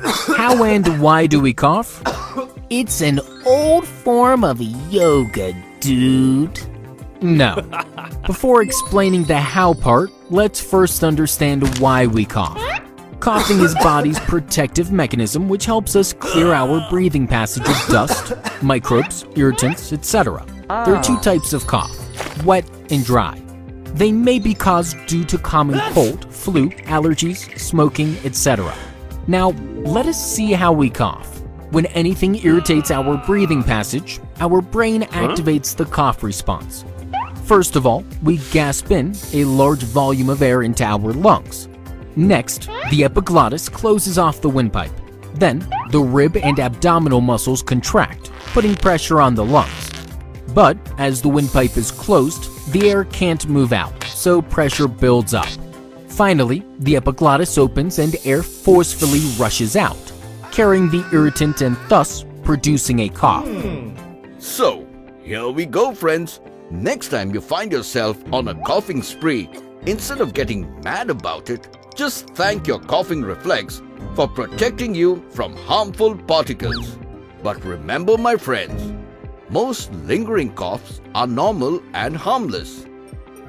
How and why do we cough? It's an old form of yoga, dude. No. Before explaining the how part, let's first understand why we cough. Coughing is body's protective mechanism which helps us clear our breathing passage of dust, microbes, irritants, etc. There are two types of cough, wet and dry. They may be caused due to common cold, flu, allergies, smoking, etc. Now, let us see how we cough. When anything irritates our breathing passage, our brain activates the cough response. First of all, we gasp in a large volume of air into our lungs. Next, the epiglottis closes off the windpipe. Then, the rib and abdominal muscles contract, putting pressure on the lungs. But as the windpipe is closed, the air can't move out, so pressure builds up. Finally, the epiglottis opens and air forcefully rushes out, carrying the irritant and thus producing a cough. So, here we go, friends. Next time you find yourself on a coughing spree, instead of getting mad about it, just thank your coughing reflex for protecting you from harmful particles. But remember, my friends, most lingering coughs are normal and harmless.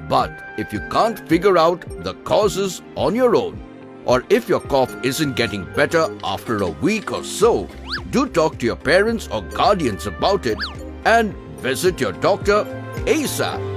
But if you can't figure out the causes on your own, or if your cough isn't getting better after a week or so, do talk to your parents or guardians about it and visit your doctor ASAP.